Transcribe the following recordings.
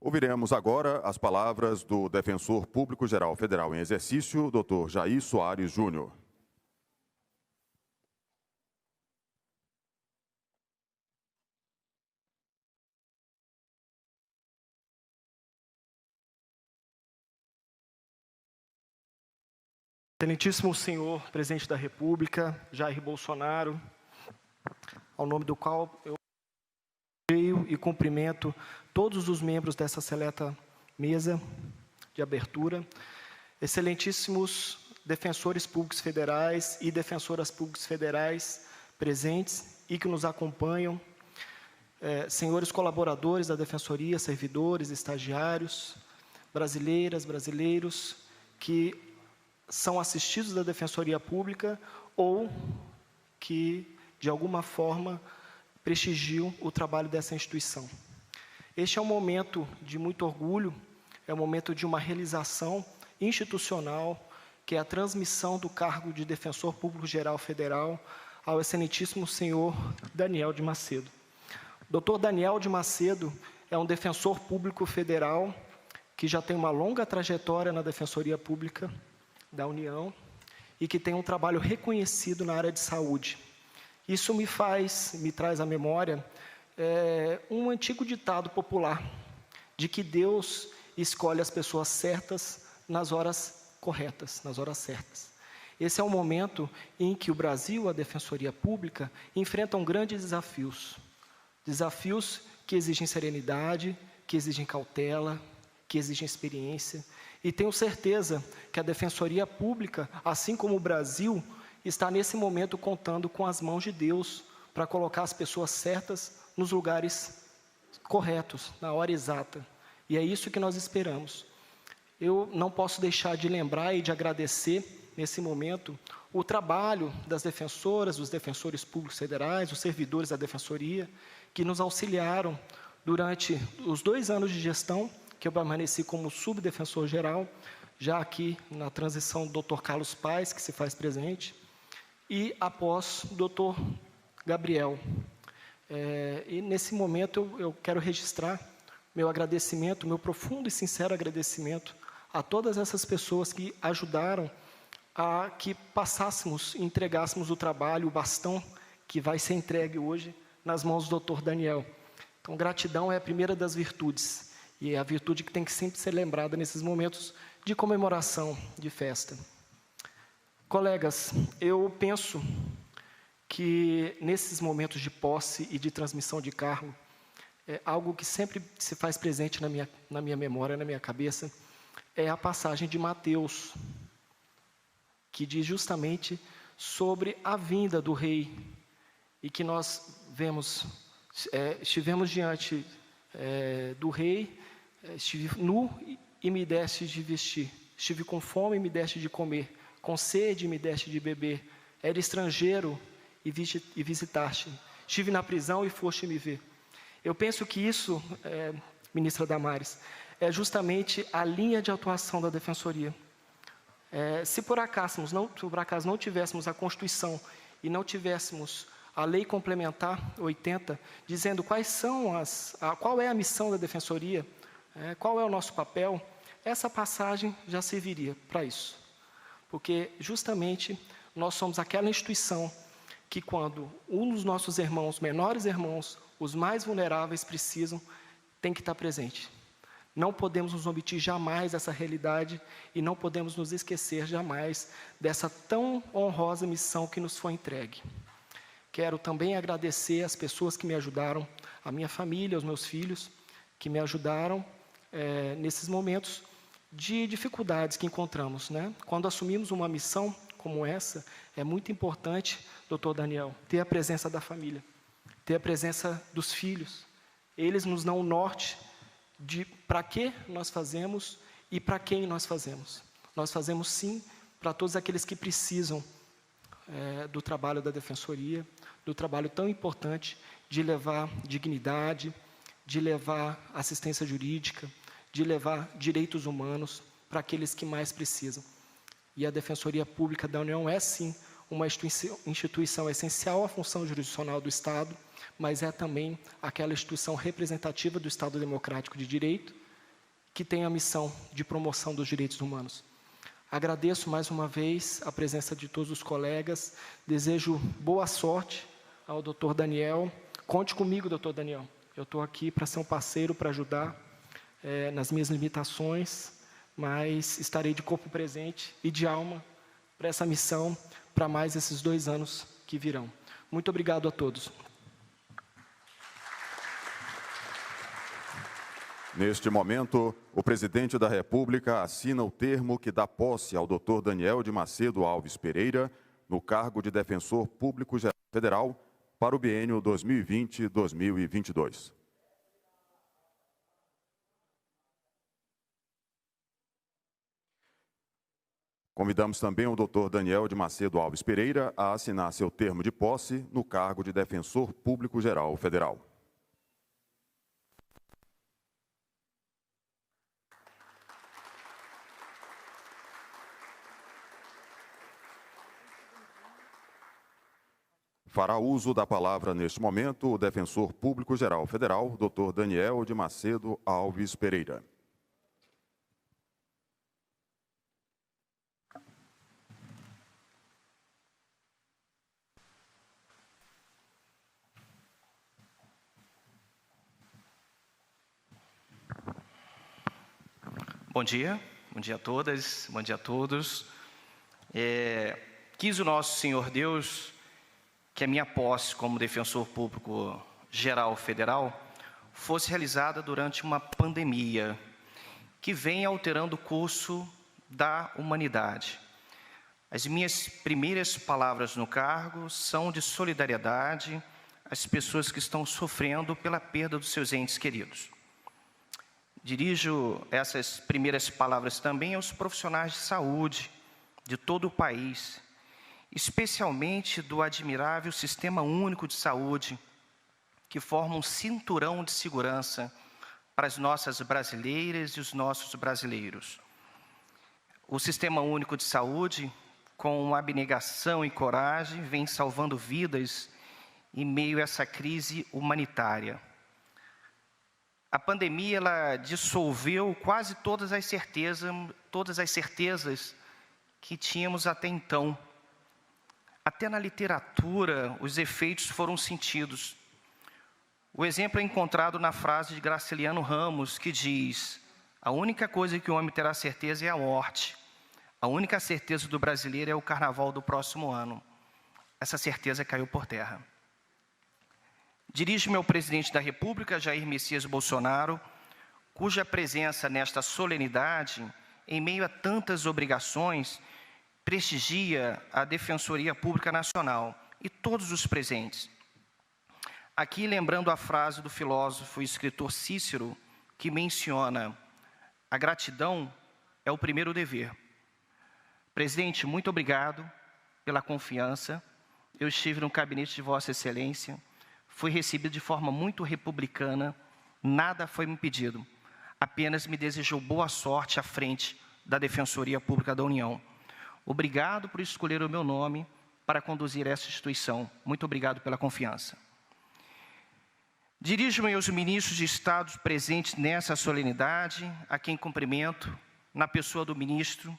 Ouviremos agora as palavras do Defensor Público-Geral Federal em exercício, Dr. Jair Soares Júnior. Excelentíssimo senhor presidente da República, Jair Bolsonaro, ao nome do qual eu creio e cumprimento todos os membros dessa seleta mesa de abertura, excelentíssimos defensores públicos federais e defensoras públicas federais presentes e que nos acompanham, senhores colaboradores da Defensoria, servidores, estagiários, brasileiras, brasileiros, que são assistidos da Defensoria Pública ou que, de alguma forma, prestigiam o trabalho dessa instituição. Este é um momento de muito orgulho, é um momento de uma realização institucional, que é a transmissão do cargo de Defensor Público-Geral Federal ao excelentíssimo senhor Daniel de Macedo. O Dr. Daniel de Macedo é um defensor público federal que já tem uma longa trajetória na Defensoria Pública da União e que tem um trabalho reconhecido na área de saúde. Isso me traz à memória um antigo ditado popular de que Deus escolhe as pessoas certas nas horas corretas, nas horas certas. Esse é um momento em que o Brasil, a Defensoria Pública, enfrentam grandes desafios. Desafios que exigem serenidade, que exigem cautela, que exigem experiência. E tenho certeza que a Defensoria Pública, assim como o Brasil, está nesse momento contando com as mãos de Deus para colocar as pessoas certas nos lugares corretos, na hora exata. E é isso que nós esperamos. Eu não posso deixar de lembrar e de agradecer, nesse momento, o trabalho das defensoras, dos defensores públicos federais, os servidores da Defensoria, que nos auxiliaram durante os 2 anos de gestão, que eu permaneci como subdefensor-geral, já aqui na transição do Dr. Carlos Paes, que se faz presente, e após o Dr. Gabriel. E nesse momento eu quero registrar meu agradecimento, meu profundo e sincero agradecimento a todas essas pessoas que ajudaram a que passássemos e entregássemos o trabalho, o bastão que vai ser entregue hoje nas mãos do Dr. Daniel. Então, gratidão é a primeira das virtudes. E é a virtude que tem que sempre ser lembrada nesses momentos de comemoração, de festa. Colegas, eu penso que nesses momentos de posse e de transmissão de cargo, algo que sempre se faz presente na minha memória, na minha cabeça, é a passagem de Mateus, que diz justamente sobre a vinda do rei, e que nós estivemos diante do rei. Estive nu e me deste de vestir, estive com fome e me deste de comer, com sede e me deste de beber, era estrangeiro e visitaste, estive na prisão e foste me ver. Eu penso que isso, ministra Damares, é justamente a linha de atuação da Defensoria. Se por acaso não tivéssemos a Constituição e não tivéssemos a Lei Complementar 80, dizendo qual é a missão da Defensoria, qual é o nosso papel, essa passagem já serviria para isso. Porque, justamente, nós somos aquela instituição que, quando um dos nossos irmãos, menores irmãos, os mais vulneráveis precisam, tem que estar presente. Não podemos nos omitir jamais dessa realidade e não podemos nos esquecer jamais dessa tão honrosa missão que nos foi entregue. Quero também agradecer as pessoas que me ajudaram, a minha família, os meus filhos, que me ajudaram nesses momentos de dificuldades que encontramos, né? Quando assumimos uma missão como essa, é muito importante, doutor Daniel, ter a presença da família, ter a presença dos filhos. Eles nos dão o norte de para que nós fazemos e para quem nós fazemos. Nós fazemos sim para todos aqueles que precisam do trabalho da Defensoria, do trabalho tão importante de levar dignidade, de levar assistência jurídica, de levar direitos humanos para aqueles que mais precisam. E a Defensoria Pública da União é, sim, uma instituição essencial à função jurisdicional do Estado, mas é também aquela instituição representativa do Estado Democrático de Direito, que tem a missão de promoção dos direitos humanos. Agradeço mais uma vez a presença de todos os colegas, desejo boa sorte ao Dr. Daniel. Conte comigo, Dr. Daniel. Eu estou aqui para ser um parceiro, para ajudar nas minhas limitações, mas estarei de corpo presente e de alma para essa missão, para mais esses 2 anos que virão. Muito obrigado a todos. Neste momento, o presidente da República assina o termo que dá posse ao Dr. Daniel de Macedo Alves Pereira no cargo de Defensor Público Geral Federal para o biênio 2020-2022. Convidamos também o Dr. Daniel de Macedo Alves Pereira a assinar seu termo de posse no cargo de Defensor Público Geral Federal. Fará uso da palavra neste momento o Defensor Público Geral Federal, Dr. Daniel de Macedo Alves Pereira. Bom dia a todas, bom dia a todos. Quis o nosso Senhor Deus que a minha posse como Defensor Público Geral Federal fosse realizada durante uma pandemia que vem alterando o curso da humanidade. As minhas primeiras palavras no cargo são de solidariedade às pessoas que estão sofrendo pela perda dos seus entes queridos. Dirijo essas primeiras palavras também aos profissionais de saúde de todo o país, especialmente do admirável Sistema Único de Saúde, que forma um cinturão de segurança para as nossas brasileiras e os nossos brasileiros. O Sistema Único de Saúde, com abnegação e coragem, vem salvando vidas em meio a essa crise humanitária. A pandemia, ela dissolveu quase todas as certezas que tínhamos até então. Até na literatura, os efeitos foram sentidos. O exemplo é encontrado na frase de Graciliano Ramos, que diz: a única coisa que o homem terá certeza é a morte. A única certeza do brasileiro é o carnaval do próximo ano. Essa certeza caiu por terra. Dirijo-me ao presidente da República, Jair Messias Bolsonaro, cuja presença nesta solenidade, em meio a tantas obrigações, prestigia a Defensoria Pública Nacional e todos os presentes. Aqui, lembrando a frase do filósofo e escritor Cícero, que menciona: a gratidão é o primeiro dever. Presidente, muito obrigado pela confiança. Eu estive no gabinete de Vossa Excelência, fui recebido de forma muito republicana, nada foi me pedido, apenas me desejou boa sorte à frente da Defensoria Pública da União. Obrigado por escolher o meu nome para conduzir essa instituição. Muito obrigado pela confiança. Dirijo-me aos ministros de Estado presentes nessa solenidade, a quem cumprimento, na pessoa do ministro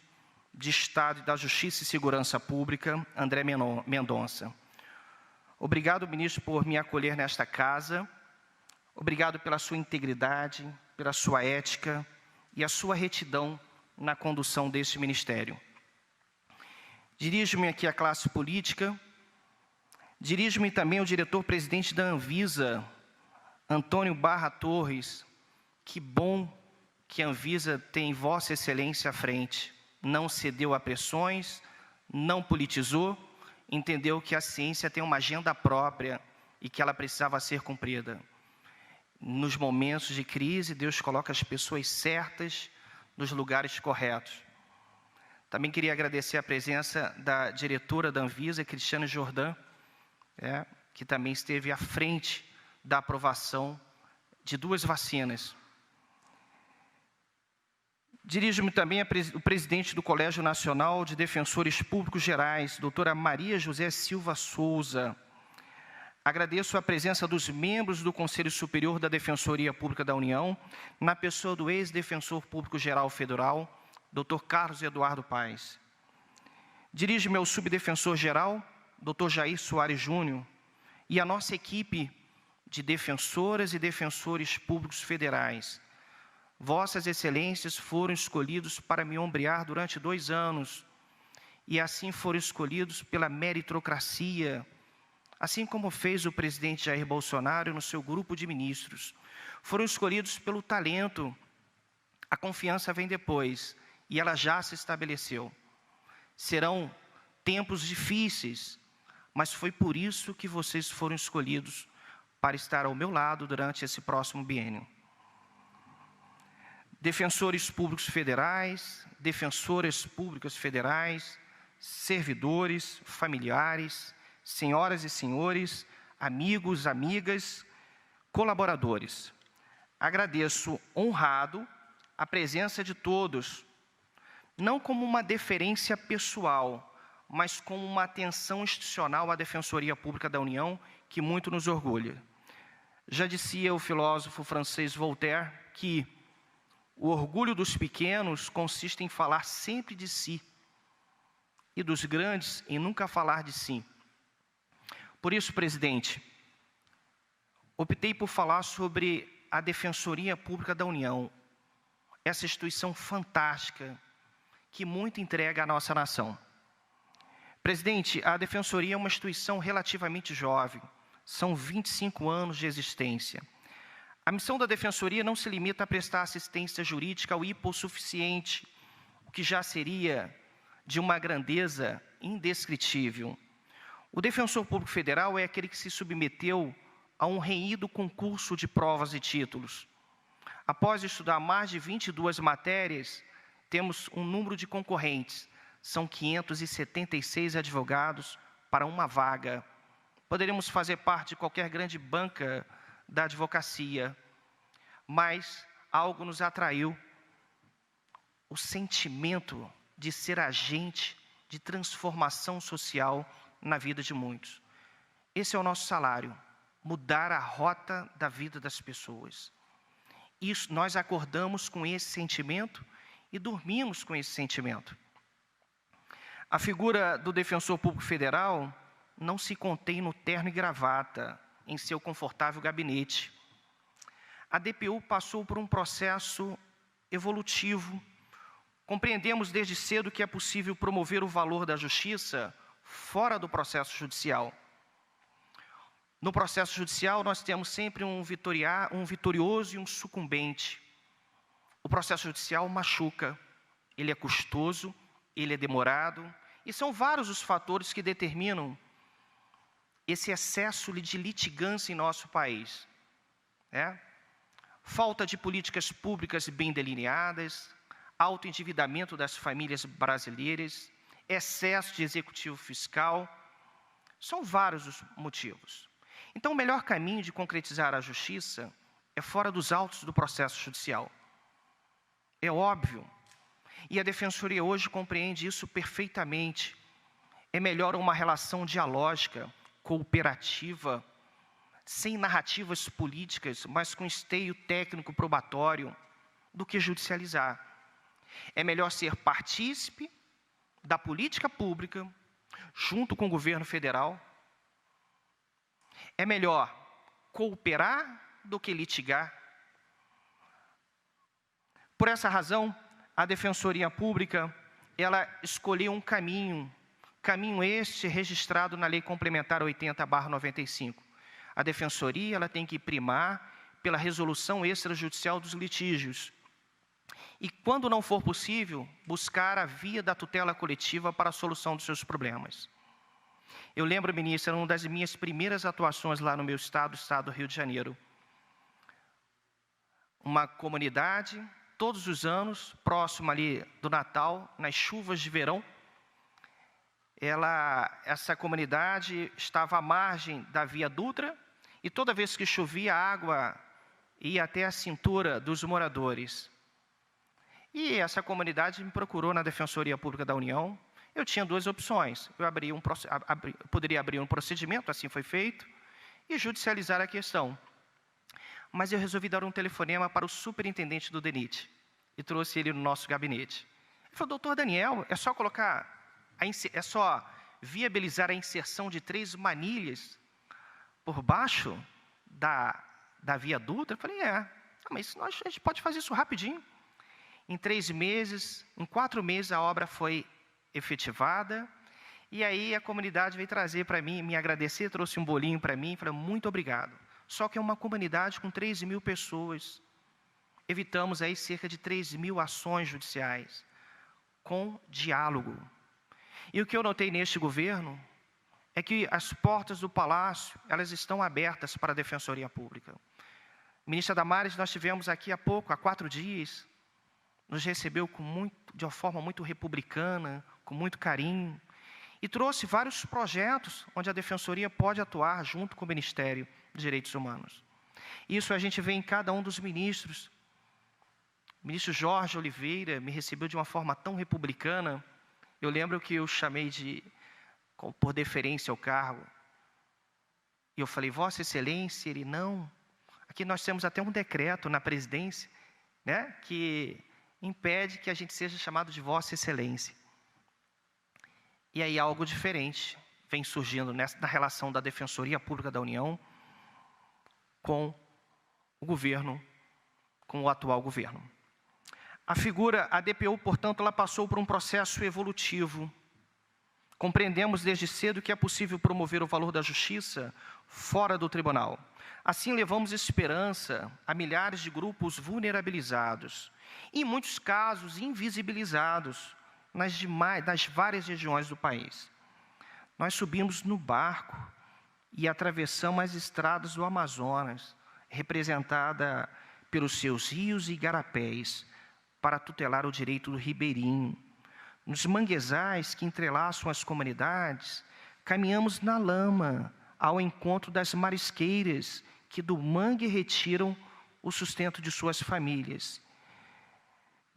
de Estado da Justiça e Segurança Pública, André Mendonça. Obrigado, ministro, por me acolher nesta casa. Obrigado pela sua integridade, pela sua ética e a sua retidão na condução deste ministério. Dirijo-me aqui à classe política, dirijo-me também ao diretor-presidente da Anvisa, Antônio Barra Torres. Que bom que a Anvisa tem Vossa Excelência à frente. Não cedeu a pressões, não politizou, entendeu que a ciência tem uma agenda própria e que ela precisava ser cumprida. Nos momentos de crise, Deus coloca as pessoas certas nos lugares corretos. Também queria agradecer a presença da diretora da Anvisa, Cristiane Jordan, que também esteve à frente da aprovação de 2 vacinas. Dirijo-me também ao presidente do Colégio Nacional de Defensores Públicos Gerais, doutora Maria José Silva Souza, Agradeço a presença dos membros do Conselho Superior da Defensoria Pública da União, na pessoa do ex-defensor público-geral federal, Dr. Carlos Eduardo Paes. Dirijo-me ao subdefensor-geral, Dr. Jair Soares Júnior, e a nossa equipe de defensoras e defensores públicos federais. Vossas Excelências foram escolhidos para me ombrear durante 2 anos, e assim foram escolhidos pela meritocracia, assim como fez o presidente Jair Bolsonaro no seu grupo de ministros. Foram escolhidos pelo talento. A confiança vem depois, e ela já se estabeleceu. Serão tempos difíceis, mas foi por isso que vocês foram escolhidos para estar ao meu lado durante esse próximo biênio. Defensores públicos federais, defensoras públicas federais, servidores, familiares, senhoras e senhores, amigos, amigas, colaboradores. Agradeço honrado a presença de todos, não como uma deferência pessoal, mas como uma atenção institucional à Defensoria Pública da União, que muito nos orgulha. Já dizia o filósofo francês Voltaire que o orgulho dos pequenos consiste em falar sempre de si, e dos grandes em nunca falar de si. Por isso, presidente, optei por falar sobre a Defensoria Pública da União, essa instituição fantástica que muito entrega à nossa nação. Presidente, a Defensoria é uma instituição relativamente jovem, são 25 anos de existência. A missão da Defensoria não se limita a prestar assistência jurídica ao hipossuficiente, o que já seria de uma grandeza indescritível. O Defensor Público Federal é aquele que se submeteu a um renhido concurso de provas e títulos. Após estudar mais de 22 matérias, temos um número de concorrentes. São 576 advogados para uma vaga. Poderíamos fazer parte de qualquer grande banca da advocacia, mas algo nos atraiu, o sentimento de ser agente de transformação social na vida de muitos. Esse é o nosso salário, mudar a rota da vida das pessoas. Isso, nós acordamos com esse sentimento e dormimos com esse sentimento. A figura do Defensor Público Federal não se contém no terno e gravata, em seu confortável gabinete. A DPU passou por um processo evolutivo. Compreendemos desde cedo que é possível promover o valor da justiça fora do processo judicial. No processo judicial, nós temos sempre um vitorioso e um sucumbente. O processo judicial machuca, ele é custoso, ele é demorado, e são vários os fatores que determinam esse excesso de litigância em nosso país. Falta de políticas públicas bem delineadas, alto endividamento das famílias brasileiras, excesso de executivo fiscal, são vários os motivos. Então, o melhor caminho de concretizar a justiça é fora dos autos do processo judicial. É óbvio, e a Defensoria hoje compreende isso perfeitamente. É melhor uma relação dialógica, cooperativa, sem narrativas políticas, mas com esteio técnico probatório, do que judicializar. É melhor ser partícipe da política pública, junto com o governo federal. É melhor cooperar do que litigar. Por essa razão, a Defensoria Pública, ela escolheu um caminho este registrado na Lei Complementar 80/95. A Defensoria, ela tem que primar pela resolução extrajudicial dos litígios. E, quando não for possível, buscar a via da tutela coletiva para a solução dos seus problemas. Eu lembro, ministra, uma das minhas primeiras atuações lá no meu estado, o estado do Rio de Janeiro. Uma comunidade, todos os anos, próximo ali do Natal, nas chuvas de verão, essa comunidade estava à margem da Via Dutra, e toda vez que chovia, a água ia até a cintura dos moradores. E essa comunidade me procurou na Defensoria Pública da União. Eu tinha 2 opções. Eu poderia abrir um procedimento, assim foi feito, e judicializar a questão. Mas eu resolvi dar um telefonema para o superintendente do DENIT e trouxe ele no nosso gabinete. Ele falou: doutor Daniel, é só viabilizar a inserção de 3 manilhas por baixo da via Dutra? Eu falei: mas a gente pode fazer isso rapidinho. Em 3 meses, em 4 meses a obra foi efetivada, e aí a comunidade veio trazer para mim, me agradecer, trouxe um bolinho para mim, e falou: muito obrigado. Só que é uma comunidade com 3.000 pessoas. Evitamos aí cerca de 3.000 ações judiciais, com diálogo. E o que eu notei neste governo é que as portas do Palácio, elas estão abertas para a Defensoria Pública. Ministra Damares, nós tivemos aqui há 4 dias, nos recebeu de uma forma muito republicana, com muito carinho, e trouxe vários projetos onde a Defensoria pode atuar junto com o Ministério dos Direitos Humanos. Isso a gente vê em cada um dos ministros. O ministro Jorge Oliveira me recebeu de uma forma tão republicana. Eu lembro que eu chamei por deferência ao cargo, e eu falei: Vossa Excelência. Ele: não, aqui nós temos até um decreto na presidência, né, que impede que a gente seja chamado de Vossa Excelência. E aí algo diferente vem surgindo na relação da Defensoria Pública da União com o governo, com o atual governo. A DPU, portanto, ela passou por um processo evolutivo. Compreendemos desde cedo que é possível promover o valor da justiça fora do tribunal. Assim, levamos esperança a milhares de grupos vulnerabilizados, e em muitos casos invisibilizados, nas várias regiões do país. Nós subimos no barco e atravessamos as estradas do Amazonas, representada pelos seus rios e igarapés, para tutelar o direito do ribeirinho. Nos manguezais que entrelaçam as comunidades, caminhamos na lama ao encontro das marisqueiras que do mangue retiram o sustento de suas famílias.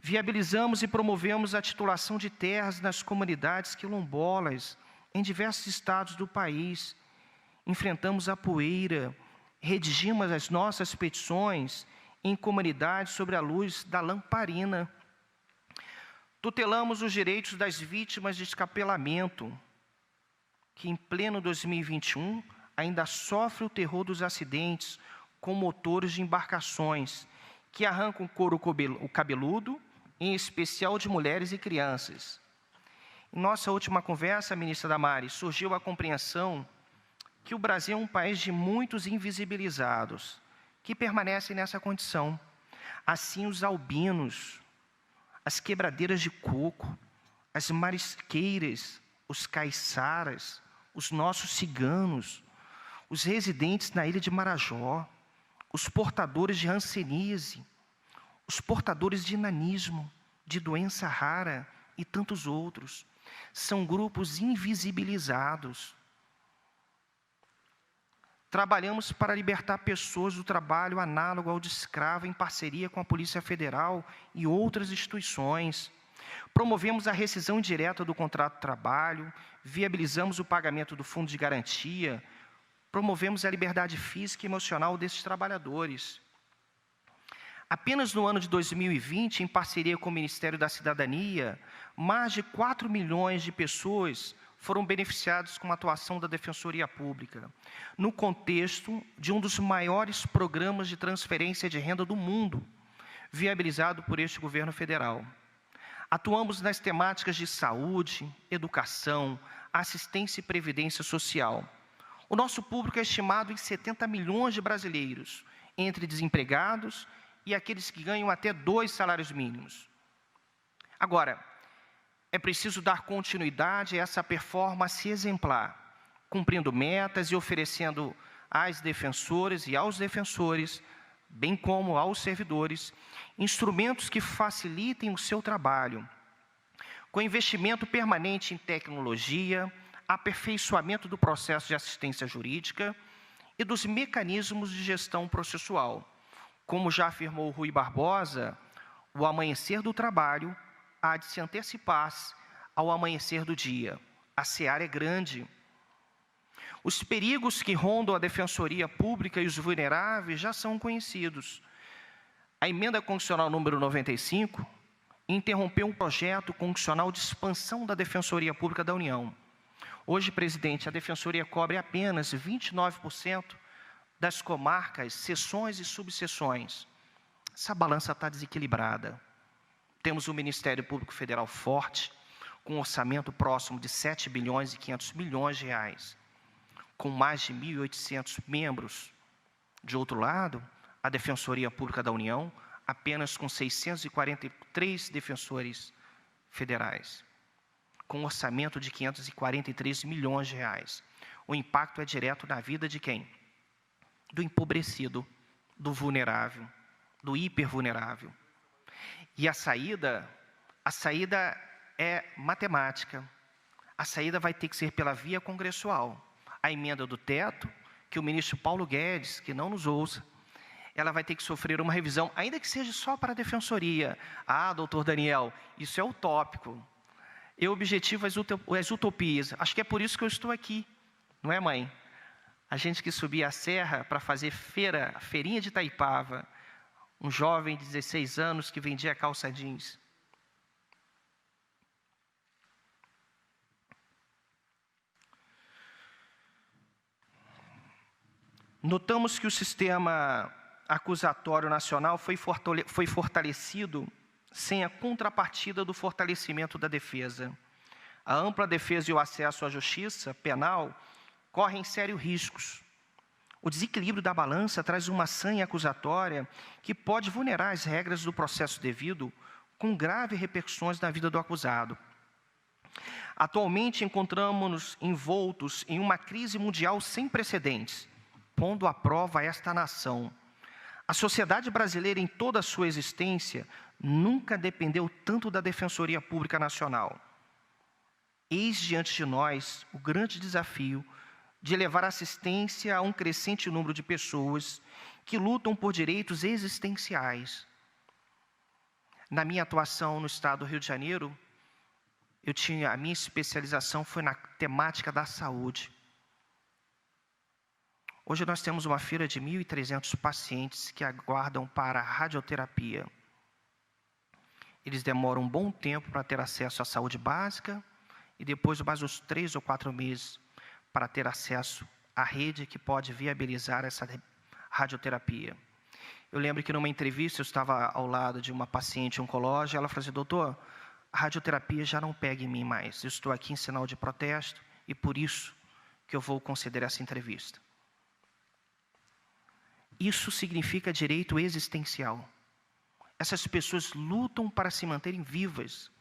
Viabilizamos e promovemos a titulação de terras nas comunidades quilombolas em diversos estados do país. Enfrentamos a poeira, redigimos as nossas petições em comunidades sobre a luz da lamparina. Tutelamos os direitos das vítimas de escapelamento, que em pleno 2021 ainda sofre o terror dos acidentes com motores de embarcações que arrancam o couro cabeludo, em especial de mulheres e crianças. Em nossa última conversa, ministra Damares, surgiu a compreensão que o Brasil é um país de muitos invisibilizados, que permanecem nessa condição. Assim, os albinos, as quebradeiras de coco, as marisqueiras, os caiçaras, os nossos ciganos, os residentes na ilha de Marajó, os portadores de hanseníase, os portadores de nanismo, de doença rara e tantos outros, são grupos invisibilizados. Trabalhamos para libertar pessoas do trabalho análogo ao de escravo em parceria com a Polícia Federal e outras instituições. Promovemos a rescisão indireta do contrato de trabalho, viabilizamos o pagamento do fundo de garantia, promovemos a liberdade física e emocional desses trabalhadores. Apenas no ano de 2020, em parceria com o Ministério da Cidadania, mais de 4 milhões de pessoas foram beneficiados com a atuação da Defensoria Pública, no contexto de um dos maiores programas de transferência de renda do mundo, viabilizado por este governo federal. Atuamos nas temáticas de saúde, educação, assistência e previdência social. O nosso público é estimado em 70 milhões de brasileiros, entre desempregados e aqueles que ganham até 2 salários mínimos. Agora, é preciso dar continuidade a essa performance exemplar, cumprindo metas e oferecendo às defensoras e aos defensores, bem como aos servidores, instrumentos que facilitem o seu trabalho, com investimento permanente em tecnologia, aperfeiçoamento do processo de assistência jurídica e dos mecanismos de gestão processual. Como já afirmou Rui Barbosa, o amanhecer do trabalho há de se antecipar ao amanhecer do dia. A seara é grande. Os perigos que rondam a Defensoria Pública e os vulneráveis já são conhecidos. A emenda constitucional número 95 interrompeu um projeto constitucional de expansão da Defensoria Pública da União. Hoje, presidente, a Defensoria cobre apenas 29% das comarcas, seções e subseções. Essa balança está desequilibrada. Temos um Ministério Público Federal forte, com um orçamento próximo de 7 bilhões e 500 milhões de reais, com mais de 1.800 membros. De outro lado, a Defensoria Pública da União, apenas com 643 defensores federais, com um orçamento de 543 milhões de reais. O impacto é direto na vida de quem? Do empobrecido, do vulnerável, do hipervulnerável. E a saída é matemática. A saída vai ter que ser pela via congressual. A emenda do teto, que o ministro Paulo Guedes, que não nos ouça, ela vai ter que sofrer uma revisão, ainda que seja só para a Defensoria. Ah, doutor Daniel, isso é utópico. Eu objetivo as utopias. Acho que é por isso que eu estou aqui. Não é, mãe? A gente que subia a serra para fazer feirinha de Itaipava, um jovem de 16 anos que vendia calça jeans. Notamos que o sistema acusatório nacional foi fortalecido sem a contrapartida do fortalecimento da defesa. A ampla defesa e o acesso à justiça penal correm sérios riscos. O desequilíbrio da balança traz uma sanha acusatória que pode vulnerar as regras do processo devido, com graves repercussões na vida do acusado. Atualmente, encontramos-nos envoltos em uma crise mundial sem precedentes, pondo à prova esta nação. A sociedade brasileira, em toda a sua existência, nunca dependeu tanto da Defensoria Pública Nacional. Eis diante de nós o grande desafio de levar assistência a um crescente número de pessoas que lutam por direitos existenciais. Na minha atuação no estado do Rio de Janeiro, a minha especialização foi na temática da saúde. Hoje nós temos uma fila de 1.300 pacientes que aguardam para a radioterapia. Eles demoram um bom tempo para ter acesso à saúde básica e depois mais uns 3 ou 4 meses para ter acesso à rede que pode viabilizar essa radioterapia. Eu lembro que numa entrevista eu estava ao lado de uma paciente oncológica, ela falou assim: doutor, a radioterapia já não pega em mim mais, eu estou aqui em sinal de protesto e por isso que eu vou conceder essa entrevista. Isso significa direito existencial. Essas pessoas lutam para se manterem vivas.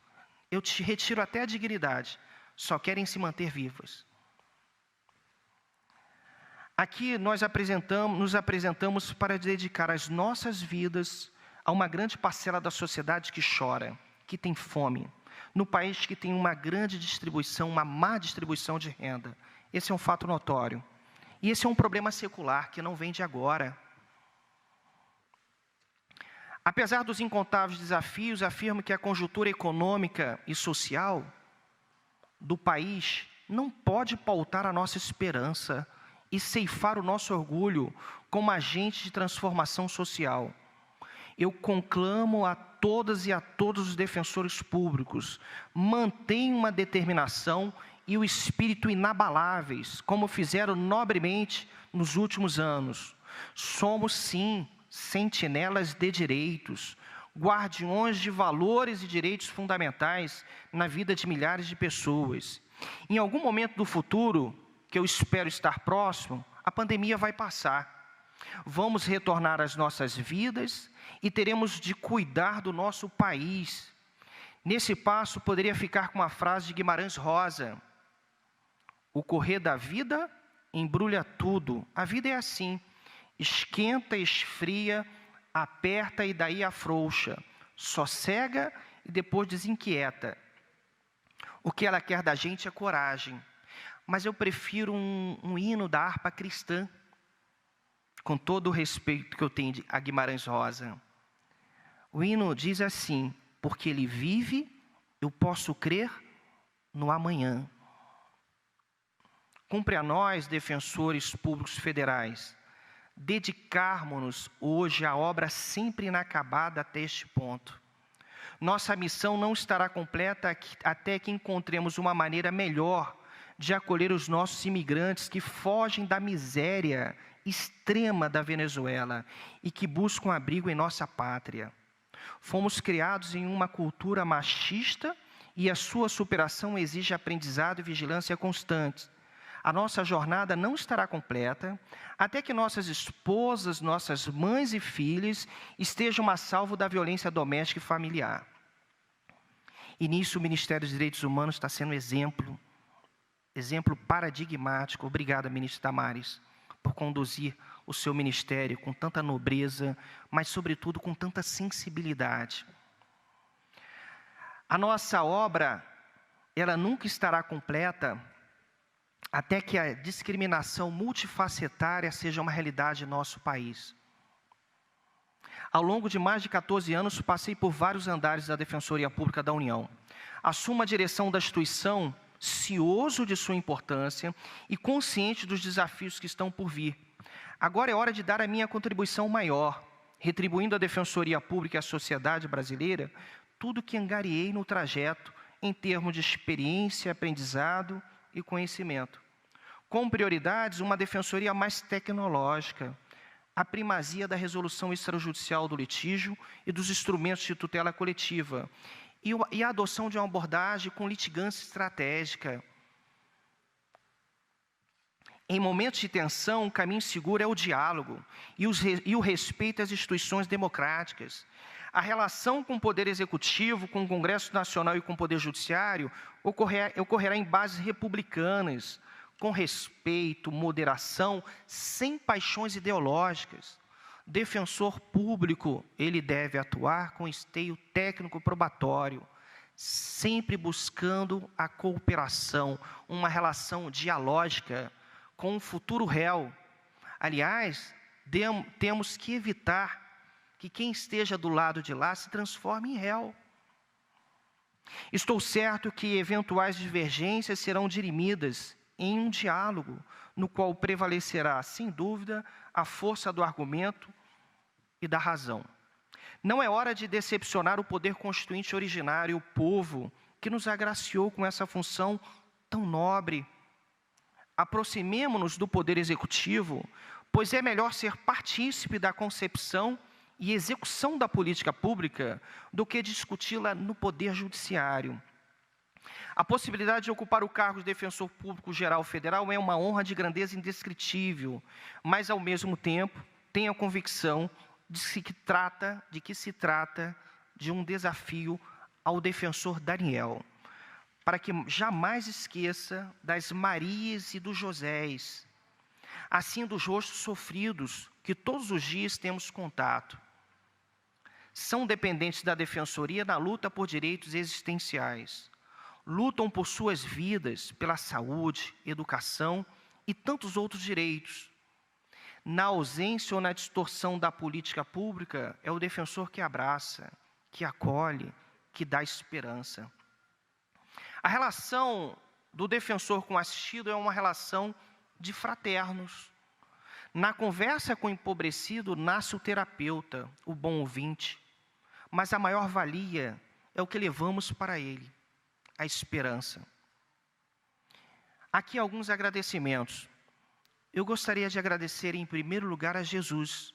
Eu te retiro até a dignidade, só querem se manter vivas. Aqui nós nos apresentamos para dedicar as nossas vidas a uma grande parcela da sociedade que chora, que tem fome, no país que tem uma grande distribuição, uma má distribuição de renda. Esse é um fato notório. E esse é um problema secular que não vem de agora. Apesar dos incontáveis desafios, afirmo que a conjuntura econômica e social do país não pode pautar a nossa esperança e ceifar o nosso orgulho como agente de transformação social. Eu conclamo a todas e a todos os defensores públicos, mantenham uma determinação e o espírito inabaláveis, como fizeram nobremente nos últimos anos. Somos, sim, sentinelas de direitos, guardiões de valores e direitos fundamentais na vida de milhares de pessoas. Em algum momento do futuro, que eu espero estar próximo, a pandemia vai passar. Vamos retornar às nossas vidas e teremos de cuidar do nosso país. Nesse passo, poderia ficar com uma frase de Guimarães Rosa: o correr da vida embrulha tudo. A vida é assim, esquenta, esfria, aperta e daí afrouxa, sossega e depois desinquieta. O que ela quer da gente é coragem. Mas eu prefiro um hino da harpa cristã, com todo o respeito que eu tenho a Guimarães Rosa. O hino diz assim: porque ele vive, eu posso crer no amanhã. Cumpre a nós, defensores públicos federais, dedicarmos-nos hoje à obra sempre inacabada até este ponto. Nossa missão não estará completa até que encontremos uma maneira melhor de acolher os nossos imigrantes que fogem da miséria extrema da Venezuela e que buscam abrigo em nossa pátria. Fomos criados em uma cultura machista e a sua superação exige aprendizado e vigilância constantes. A nossa jornada não estará completa até que nossas esposas, nossas mães e filhos estejam a salvo da violência doméstica e familiar. E nisso o Ministério dos Direitos Humanos está sendo exemplo paradigmático. Obrigada, ministra Damares, por conduzir o seu ministério com tanta nobreza, mas, sobretudo, com tanta sensibilidade. A nossa obra, ela nunca estará completa até que a discriminação multifacetária seja uma realidade em nosso país. Ao longo de mais de 14 anos, passei por vários andares da Defensoria Pública da União. Assumo a direção da instituição, cioso de sua importância e consciente dos desafios que estão por vir. Agora é hora de dar a minha contribuição maior, retribuindo à Defensoria Pública e à sociedade brasileira tudo que angariei no trajeto em termos de experiência, aprendizado e conhecimento. Com prioridades, uma defensoria mais tecnológica, a primazia da resolução extrajudicial do litígio e dos instrumentos de tutela coletiva, e a adoção de uma abordagem com litigância estratégica. Em momentos de tensão, o caminho seguro é o diálogo e o respeito às instituições democráticas. A relação com o Poder Executivo, com o Congresso Nacional e com o Poder Judiciário ocorrerá em bases republicanas, com respeito, moderação, sem paixões ideológicas. Defensor público, ele deve atuar com esteio técnico probatório, sempre buscando a cooperação, uma relação dialógica com o futuro réu. Aliás, temos que evitar que quem esteja do lado de lá se transforme em réu. Estou certo que eventuais divergências serão dirimidas em um diálogo, no qual prevalecerá, sem dúvida, a força do argumento e da razão. Não é hora de decepcionar o poder constituinte originário, o povo, que nos agraciou com essa função tão nobre. Aproximemo-nos do Poder Executivo, pois é melhor ser partícipe da concepção e execução da política pública do que discuti-la no Poder Judiciário. A possibilidade de ocupar o cargo de Defensor Público Geral Federal é uma honra de grandeza indescritível, mas, ao mesmo tempo, tenho a convicção de que se trata de um desafio ao defensor Daniel, para que jamais esqueça das Marias e dos Josés, assim dos rostos sofridos que todos os dias temos contato. São dependentes da Defensoria na luta por direitos existenciais. Lutam por suas vidas, pela saúde, educação e tantos outros direitos. Na ausência ou na distorção da política pública, é o defensor que abraça, que acolhe, que dá esperança. A relação do defensor com o assistido é uma relação de fraternos. Na conversa com o empobrecido, nasce o terapeuta, o bom ouvinte. Mas a maior valia é o que levamos para ele, a esperança. Aqui alguns agradecimentos. Eu gostaria de agradecer em primeiro lugar a Jesus,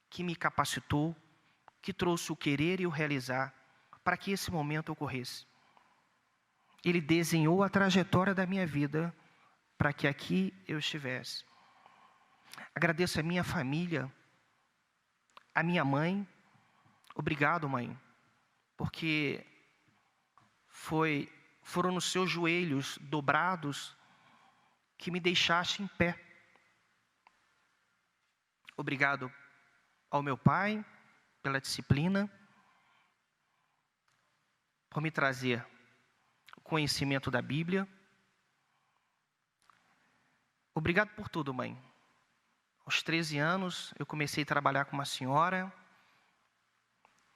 que me capacitou, que trouxe o querer e o realizar para que esse momento ocorresse. Ele desenhou a trajetória da minha vida para que aqui eu estivesse. Agradeço a minha família, a minha mãe. Obrigado, mãe, porque foram nos seus joelhos dobrados que me deixaste em pé. Obrigado ao meu pai pela disciplina, por me trazer o conhecimento da Bíblia. Obrigado por tudo, mãe. Aos 13 anos, eu comecei a trabalhar com uma senhora,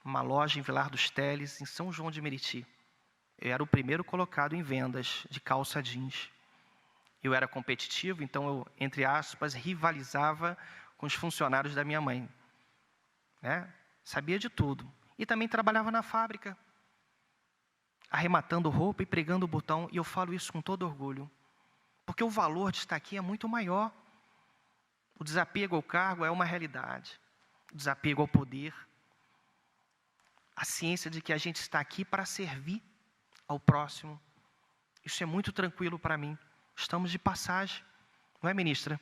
uma loja em Vilar dos Teles, em São João de Meriti. Eu era o primeiro colocado em vendas de calça jeans. Eu era competitivo, então eu, entre aspas, rivalizava com os funcionários da minha mãe. Né? Sabia de tudo. E também trabalhava na fábrica, arrematando roupa e pregando o botão. E eu falo isso com todo orgulho. Porque o valor de estar aqui é muito maior. O desapego ao cargo é uma realidade. O desapego ao poder. A ciência de que a gente está aqui para servir ao próximo. Isso é muito tranquilo para mim. Estamos de passagem. Não é, ministra?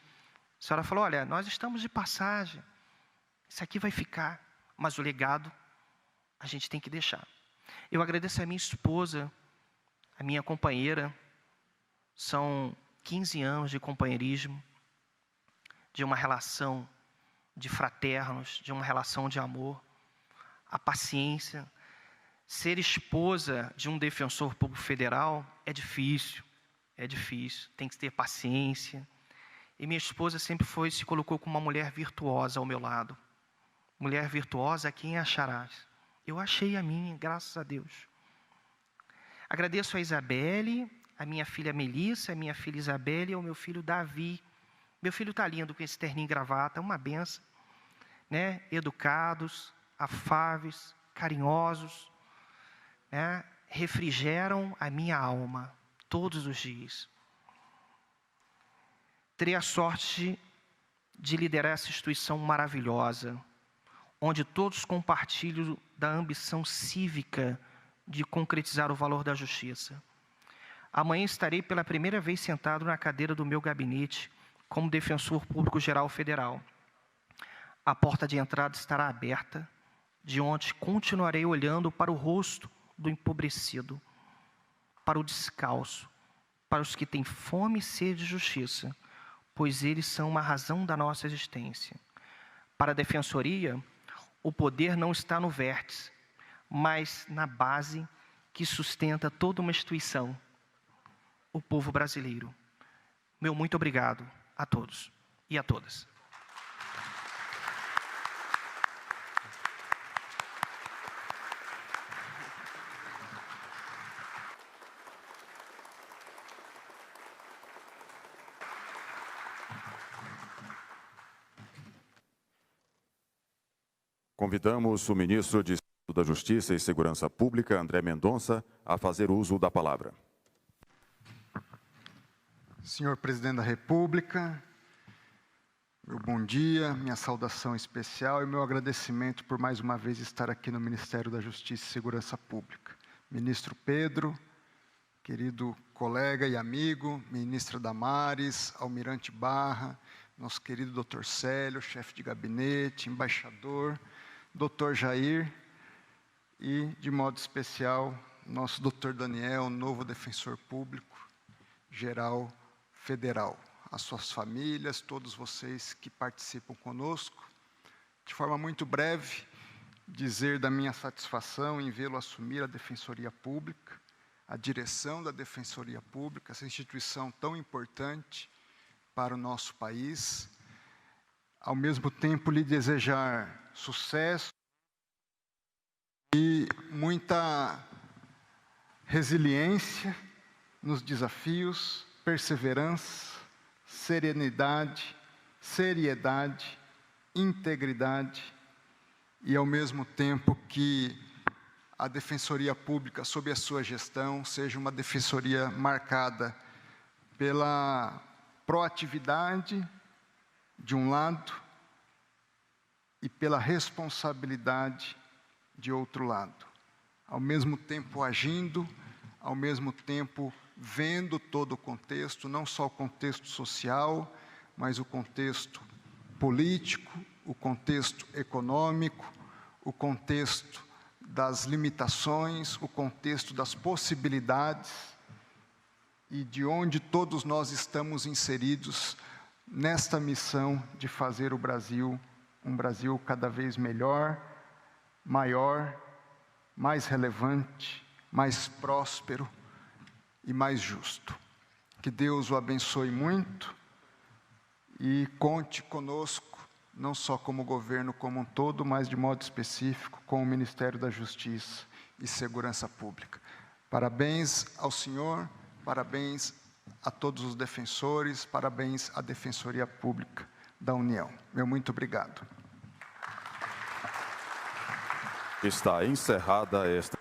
A senhora falou, olha, nós estamos de passagem. Isso aqui vai ficar. Mas o legado, a gente tem que deixar. Eu agradeço a minha esposa, a minha companheira. São 15 anos de companheirismo, de uma relação de fraternos, de uma relação de amor. A paciência. Ser esposa de um defensor público federal é difícil. É difícil, tem que ter paciência. E minha esposa sempre se colocou como uma mulher virtuosa ao meu lado. Mulher virtuosa, quem acharás? Eu achei a minha, graças a Deus. Agradeço a Isabelle, a minha filha Melissa, a minha filha Isabelle e ao meu filho Davi. Meu filho está lindo com esse terninho e gravata, uma benção. Né? Educados, afáveis, carinhosos, né? Refrigeram a minha alma todos os dias. Terei a sorte de liderar essa instituição maravilhosa, onde todos compartilham da ambição cívica de concretizar o valor da justiça. Amanhã estarei pela primeira vez sentado na cadeira do meu gabinete como defensor público geral federal. A porta de entrada estará aberta, de onde continuarei olhando para o rosto do empobrecido, para o descalço, para os que têm fome e sede de justiça, pois eles são uma razão da nossa existência. Para a defensoria, o poder não está no vértice, mas na base que sustenta toda uma instituição, o povo brasileiro. Meu muito obrigado a todos e a todas. Convidamos o ministro de Estado da Justiça e Segurança Pública, André Mendonça, a fazer uso da palavra. Senhor Presidente da República, meu bom dia, minha saudação especial e meu agradecimento por mais uma vez estar aqui no Ministério da Justiça e Segurança Pública. Ministro Pedro, querido colega e amigo, ministra Damares, almirante Barra, nosso querido doutor Célio, chefe de gabinete, embaixador, doutor Jair e, de modo especial, nosso doutor Daniel, novo defensor público geral federal, as suas famílias, todos vocês que participam conosco. De forma muito breve, dizer da minha satisfação em vê-lo assumir a Defensoria Pública, a direção da Defensoria Pública, essa instituição tão importante para o nosso país. Ao mesmo tempo, lhe desejar sucesso e muita resiliência nos desafios, perseverança, serenidade, seriedade, integridade e, ao mesmo tempo, que a Defensoria Pública, sob a sua gestão, seja uma defensoria marcada pela proatividade, de um lado, e pela responsabilidade, de outro lado. Ao mesmo tempo agindo, ao mesmo tempo vendo todo o contexto, não só o contexto social, mas o contexto político, o contexto econômico, o contexto das limitações, o contexto das possibilidades e de onde todos nós estamos inseridos nesta missão de fazer o Brasil um Brasil cada vez melhor, maior, mais relevante, mais próspero e mais justo. Que Deus o abençoe muito e conte conosco, não só como governo como um todo, mas de modo específico com o Ministério da Justiça e Segurança Pública. Parabéns ao senhor, parabéns a todos os defensores, parabéns à Defensoria Pública da União. Meu muito obrigado. Está encerrada esta